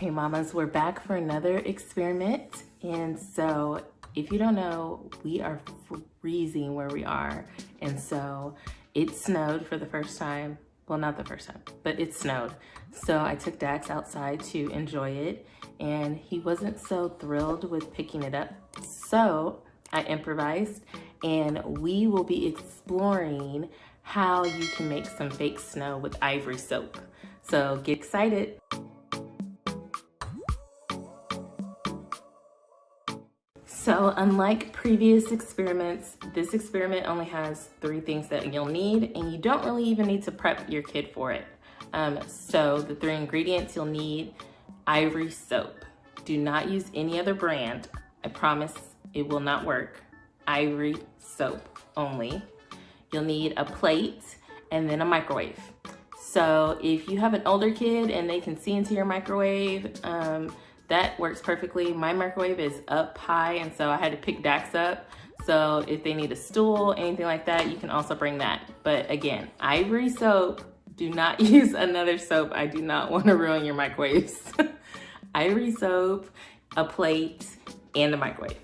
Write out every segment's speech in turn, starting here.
Hey mamas, we're back for another experiment. And so if you don't know, we are freezing where we are. And so it snowed for the first time. Well, not the first time, but it snowed. So I took Dax outside to enjoy it and he wasn't so thrilled with picking it up. So I improvised and we will be exploring how you can make some fake snow with ivory soap. So get excited. So unlike previous experiments, this experiment only has 3 things that you'll need, and you don't really even need to prep your kid for it. So the 3 ingredients you'll need: ivory soap. Do not use any other brand. I promise it will not work. Ivory soap only. You'll need a plate and then a microwave. So if you have an older kid and they can see into your microwave, that works perfectly. My microwave is up high, and so I had to pick Dax up. So if they need a stool, anything like that, you can also bring that. But again, ivory soap. Do not use another soap. I do not want to ruin your microwaves. Ivory soap, a plate, and a microwave.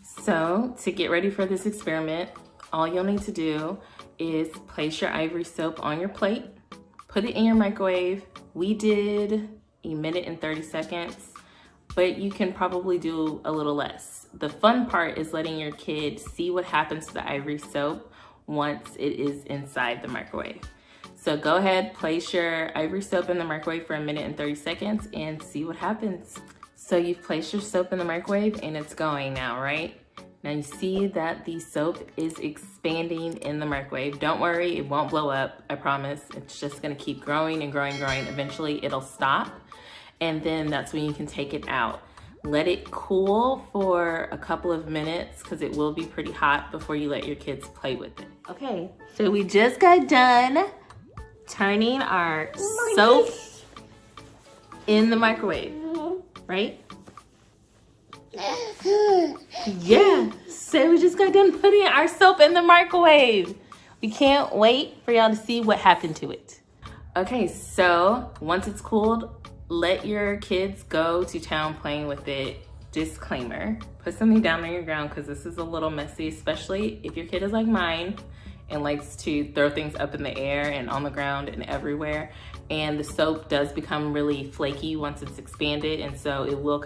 So to get ready for this experiment, all you'll need to do is place your ivory soap on your plate. Put it in your microwave. We did 1 minute and 30 seconds, but you can probably do a little less. The fun part is letting your kid see what happens to the ivory soap once it is inside the microwave. So go ahead, place your ivory soap in the microwave for 1 minute and 30 seconds and see what happens. So you've placed your soap in the microwave and it's going now, right? Now you see that the soap is expanding in the microwave. Don't worry, it won't blow up, I promise. It's just gonna keep growing and growing and growing. Eventually it'll stop, and then that's when you can take it out. Let it cool for a couple of minutes because it will be pretty hot before you let your kids play with it. Okay, so we just got done turning our soap in the microwave, right? Yeah, so we just got done putting our soap in the microwave. We can't wait for y'all to see what happened to it. Okay, so once it's cooled, let your kids go to town playing with it. Disclaimer, put something down on your ground because this is a little messy, especially if your kid is like mine and likes to throw things up in the air and on the ground and everywhere. And the soap does become really flaky once it's expanded, and so it will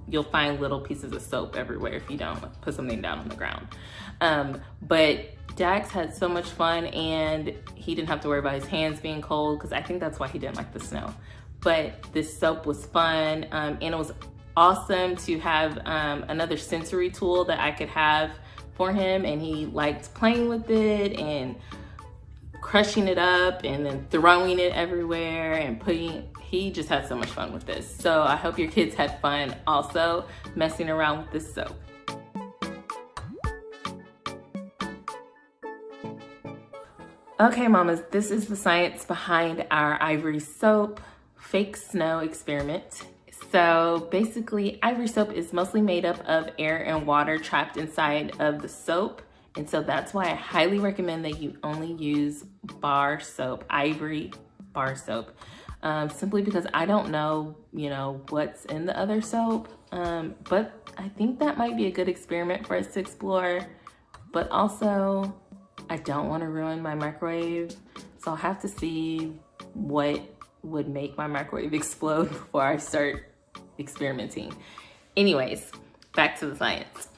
you'll find little pieces of soap everywhere if you don't put something down on the ground. But Dax had so much fun and he didn't have to worry about his hands being cold, because I think that's why he didn't like the snow. But this soap was fun, and it was awesome to have another sensory tool that I could have for him, and he liked playing with it and crushing it up and then throwing it everywhere and he just had so much fun with this. So I hope your kids had fun also messing around with this soap. Okay, mamas, this is the science behind our ivory soap fake snow experiment. So basically, ivory soap is mostly made up of air and water trapped inside of the soap. And so that's why I highly recommend that you only use bar soap, ivory bar soap. Simply because I don't know, what's in the other soap. But I think that might be a good experiment for us to explore. But also, I don't want to ruin my microwave. So I'll have to see what would make my microwave explode before I start experimenting. Anyways, back to the science.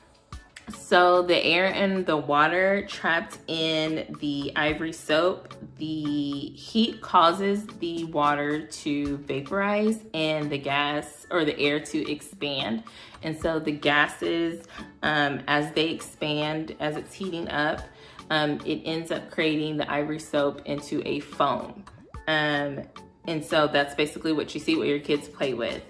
So the air and the water trapped in the ivory soap, the heat causes the water to vaporize and the gas or the air to expand. And so the gases, as they expand, as it's heating up, it ends up creating the ivory soap into a foam. And so that's basically what you see what your kids play with.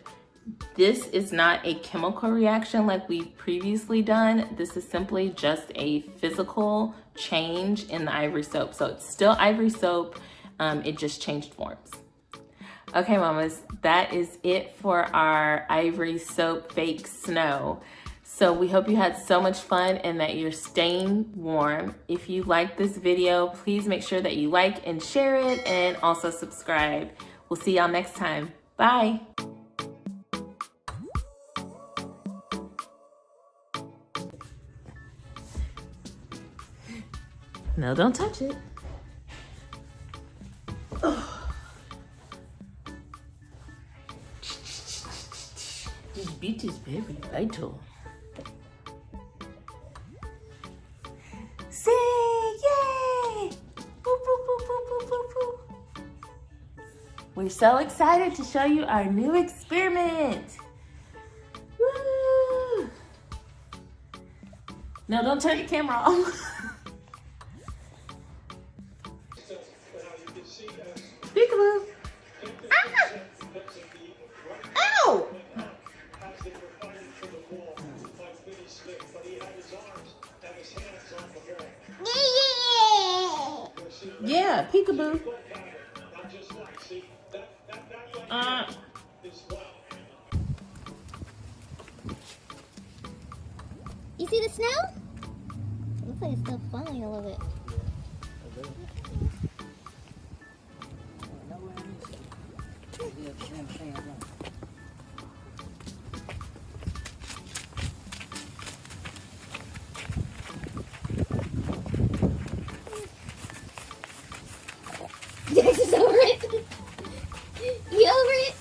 This is not a chemical reaction like we've previously done. This is simply just a physical change in the ivory soap. So it's still ivory soap, it just changed forms. Okay, mamas, that is it for our ivory soap fake snow. So we hope you had so much fun and that you're staying warm. If you like this video, please make sure that you like and share it and also subscribe. We'll see y'all next time. Bye. No, don't touch it. Oh. This beat is very vital. Say yay! Boop, boop, boop, boop, boop, boop, boop. We're so excited to show you our new experiment. Woo! No, don't turn your camera off. Peekaboo. Ah! Ow! Yeah, peekaboo. You see the snow? It looks like it's still falling a little bit. Dex is over it. You over it?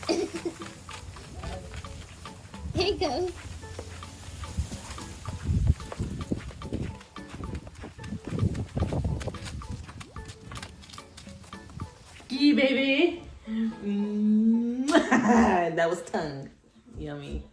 Here he goes. Yeah, baby. That was tongue. Yummy.